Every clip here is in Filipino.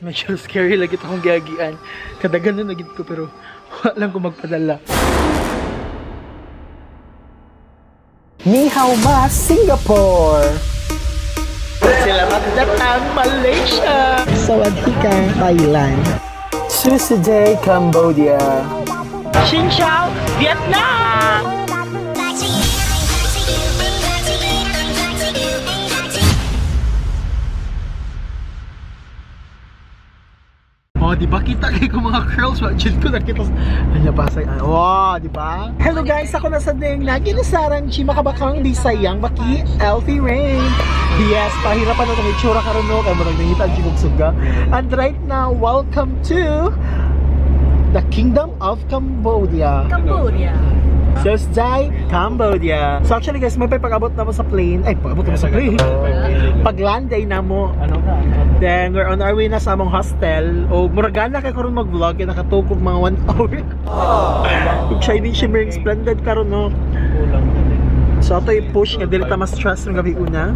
Medyo scary lagi akong giagian. Kadagan na nagid ko pero wala lang ko magpadala. Ni hao ma, Singapore! Selamat datang, Malaysia! Sawadee ka, Thailand! Susuday, Cambodia! Xin chào, Vietnam! Oh, di ba kita kay ko mga curls, watchin ko nakita. Ano ba say? Oh, di ba? Hello guys, ako na sa ding lagi na sarang chi makabakang Bisayang baki healthy rain. Yes, pahirapan na itong itsura karon no, kay murag nangita ang suga. And right now, welcome to the Kingdom of Cambodia. Cambodia. Susday, Cambodia. So actually guys, may pag-abot na mo sa plane. Ay, pag-abot na mo sa plane. Pag-land day na mo. Then we're on our way na sa among hostel. O muragana kay karon mag-vlog kay nakatugog mga 1 hour. Yung Chinese shimmering splendid karon no. So ato i-push nga dili ta mas stress ng gabi una.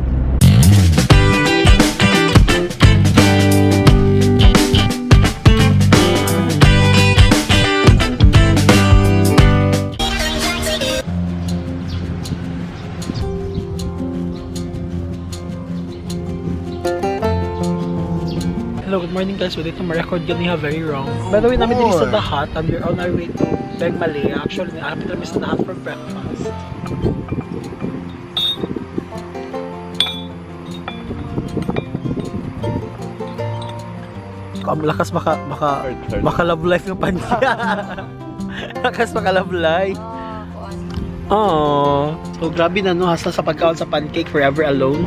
Hello, good morning guys. So dito ma-record ganiha very wrong. By the way, namin din sa The Hut and we're on our way to Beng Mealea. Actually, naapit namin sa The Hut for breakfast. Ang lakas maka love life ng panja. Lakas maka love life. Oh, so grabe na no, hasta sa pagkaon sa pancake forever alone.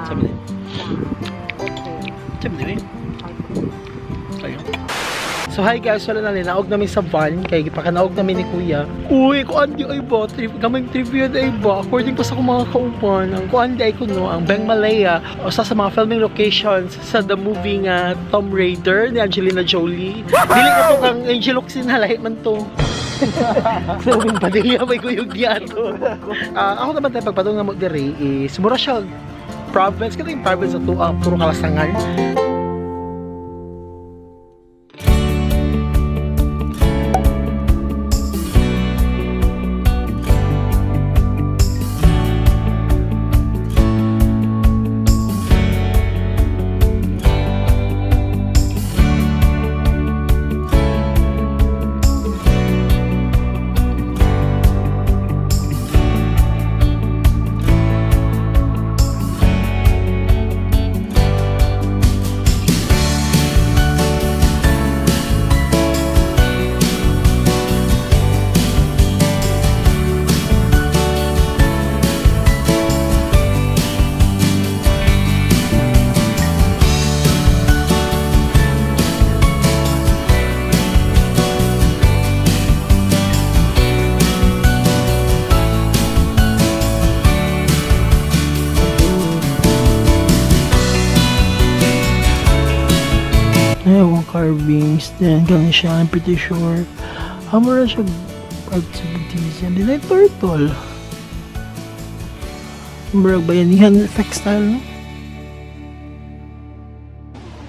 Sabi din. So hi guys, wala na naog namin sa van kay gipakanaog namin ni Kuya. Uy, kuan di ay ba gamay trivia ay ba according pa sa mga kauban ang kuan di ay kuno ang Beng Mealea usa sa mga filming locations sa the movie nga Tomb Raider ni Angelina Jolie. Dili ka to kang Angel Oxin halay man to. Sabing Padilla may kuyog diato. Ako naman tayo pagpatong na mo dire is mura siya province kasi yung province na to puro kalasangan. Yung carvings din ganun siya, I'm pretty sure amura siya part sa Buddhism din ay turtle murag bayanihan effect style no?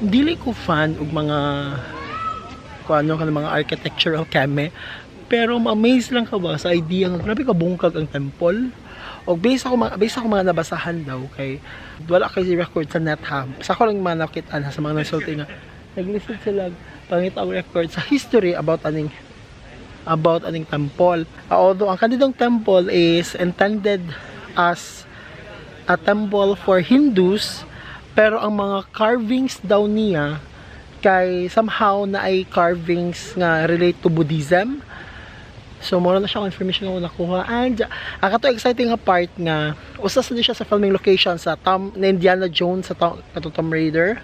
Dili ko fan og mga kung ano ka ng mga architectural kame pero ma-amaze lang ka ba sa idea nga grabe ka bungkag ang temple o based ako mga nabasahan daw kay wala kasi record sa net ha sa ko lang mga nakita sa mga nagsulti nga nag-listed sila pangitang record sa history about aning temple. Although ang kanidong temple is intended as a temple for Hindus, pero ang mga carvings daw niya kay somehow na ay carvings nga relate to Buddhism. So mura na siya information nga nakuha. And ang kato exciting nga part nga usas na siya sa filming location sa Indiana Jones sa Tomb Raider.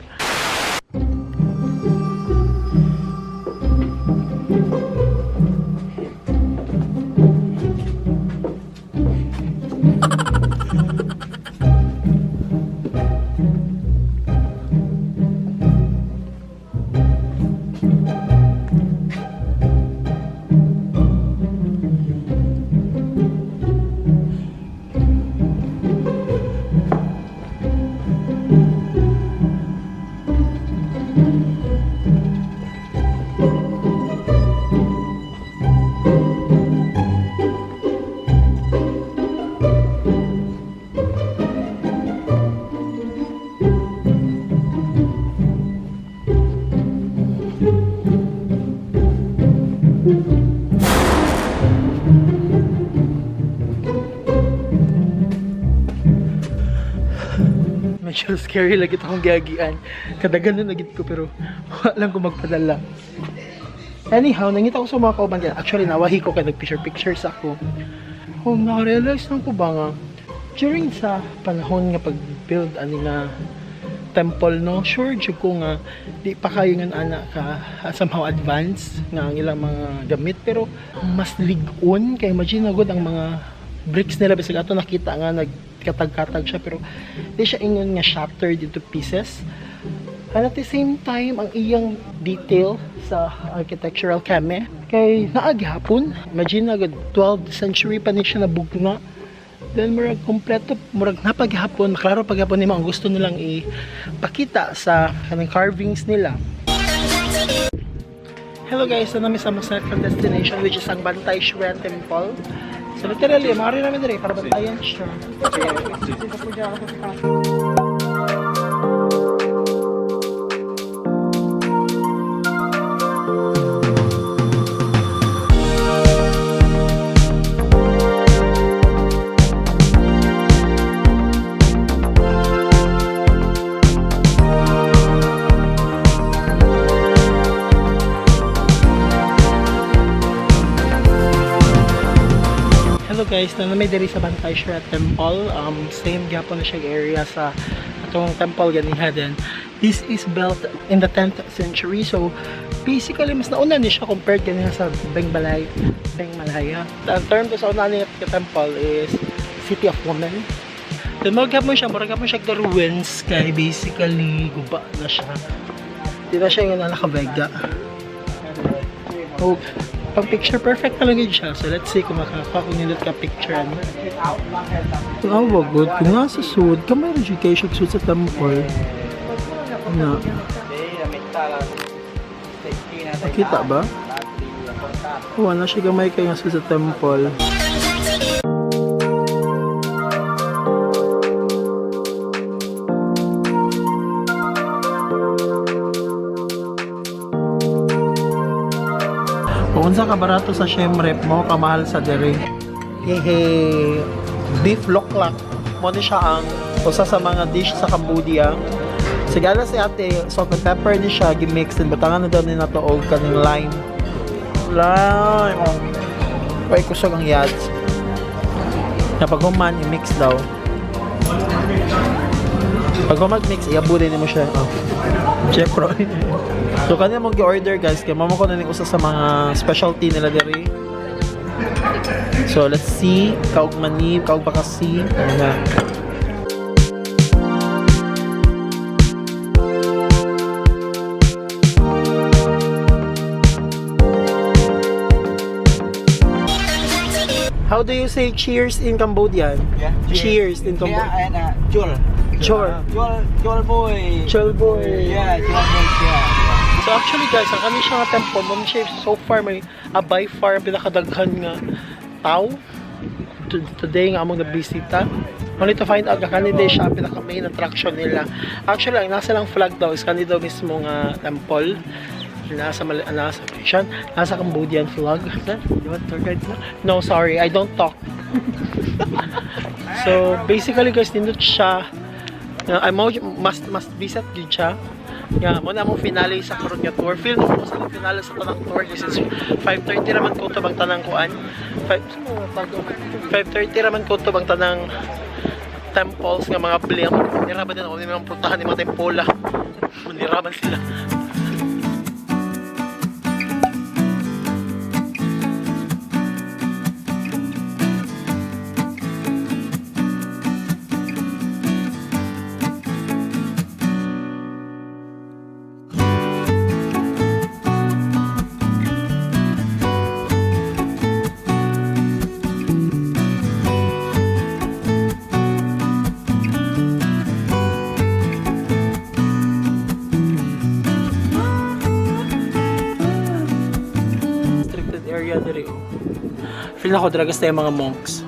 medyo scary lagi akong giagian. Kadagan na nagit ko pero wala lang ko magpadala. Anyhow, nangita ko sa mga kauban dyan. Actually, nawahi ko kaya nag-pictures ako. Oh, na-realize lang ko ba nga, during sa panahon nga pag-build ani nga temple, no? Sure, dyan ko nga, di pa kayo nga anak ka somehow advanced nga ang ilang mga gamit. Pero, mas ligon. Kaya imagine na good ang mga bricks nila. Basig ato nakita nga, nagkatag-katag siya. Pero, di siya ingon nga shattered into pieces. And at the same time, ang iyang detail sa architectural kame kay naagihapon. Imagine na 12th century pa ni siya nabugna. Then murag kompleto, murag napaghapon, maklaro paghapon nimo ang gusto nilang ipakita sa kanang carvings nila. Hello guys, so namin sa second destination which is ang Banteay Srei Temple. So literally, maaari namin dire para bantayan siya. Hello guys, na may diri sa Banteay Srei Temple. Same gyapon na siya area sa atong temple ganiha din. This is built in the 10th century. So basically mas nauna ni siya compared ganiha sa Beng Mealea. Ang term to sa una ni temple is City of Women. Then magapon siya the ruins kay basically guba na siya. Di na siya yung nakavega. Oh, pang picture perfect talaga siya. So let's see kung makakakuha ko nilot ka picture. Oh, good. Kung nasa suod, kamay education suod sa temple. Na. Nakita ba? Wala siya gamay kayo nga sa temple. Kung unsa ka barato sa syemrep mo, kamahal sa dere. Hehe, beef loklak. Mo ni siya ang usa sa mga dish sa Cambodia. Sigala si ate, salt and pepper ni siya, gimix, din batangan na daw ni nato og kaning lime. Lime. Pay kusog ang yads. Kapag human, i-mix daw. Pag mag-mix, iabudin mo siya. Oh. Check bro. So kanina mong gi-order guys, kaya mama ko na ning usa sa mga specialty nila diri. So let's see, kaog mani, kaog bakasi. Ayan. How do you say cheers in Cambodian? Yeah, cheers in Cambodia. Yeah, and chul. Chul boy. Chul boy. Yeah, chul boy. Yeah. So actually guys, ang kami siya nga temple, mo siya so far may by far pinakadaghan nga tao. Today nga among nabisita. Only to find out na kanina siya pinaka main attraction nila. Actually, ang nasa lang flag daw is kanina daw mismo nga temple. Nasa Cambodian flag. You want tour guide na? No, sorry, I don't talk. So basically guys, nindot siya. Must visit gid siya. Yeah, mo na mo finale sa karon nga tour. Feel mo sa finale sa tanang tour. This is 5:30 raman ko to bang tanang kuan. 5:30 raman ko to bang tanang temples nga mga blim. Niraban din ako ni mga puntahan ni mga tempola. Niraban sila. Area diri oh. Feel ako dragas tayo mga monks.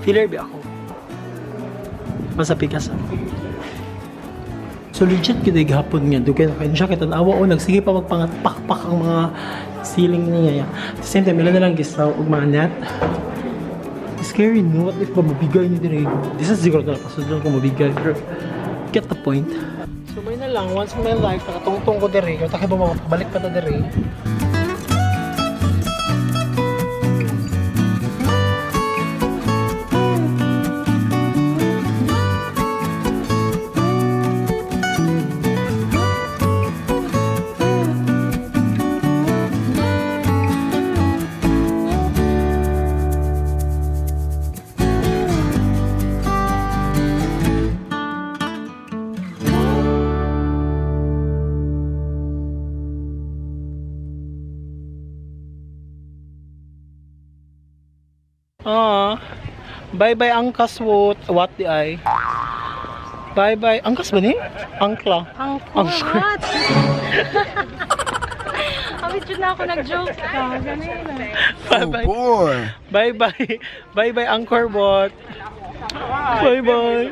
Feeler ba ako? Masapi ka sa. So legit kita gihapon nga dugay na kayo siya kita nawa o nagsige pa magpangatpakpak ang mga ceiling niya. At the same time ila na lang gisaw og mga net. Scary no, what if mabigay ni diri? This is siguro na pasudlan ko mabigay. Get the point. So may na lang, once in my life, nakatungtong ko dere, o takay bumabalik pa ta dere. Bye-bye Angkor Wat di ay. Bye-bye. Angkas ba ni? Angkla. Angkor Wat. Awit yun na ako nag-joke ka. Ganun na. Bye-bye. Bye-bye. Bye-bye Angkor Wat. Bye-bye.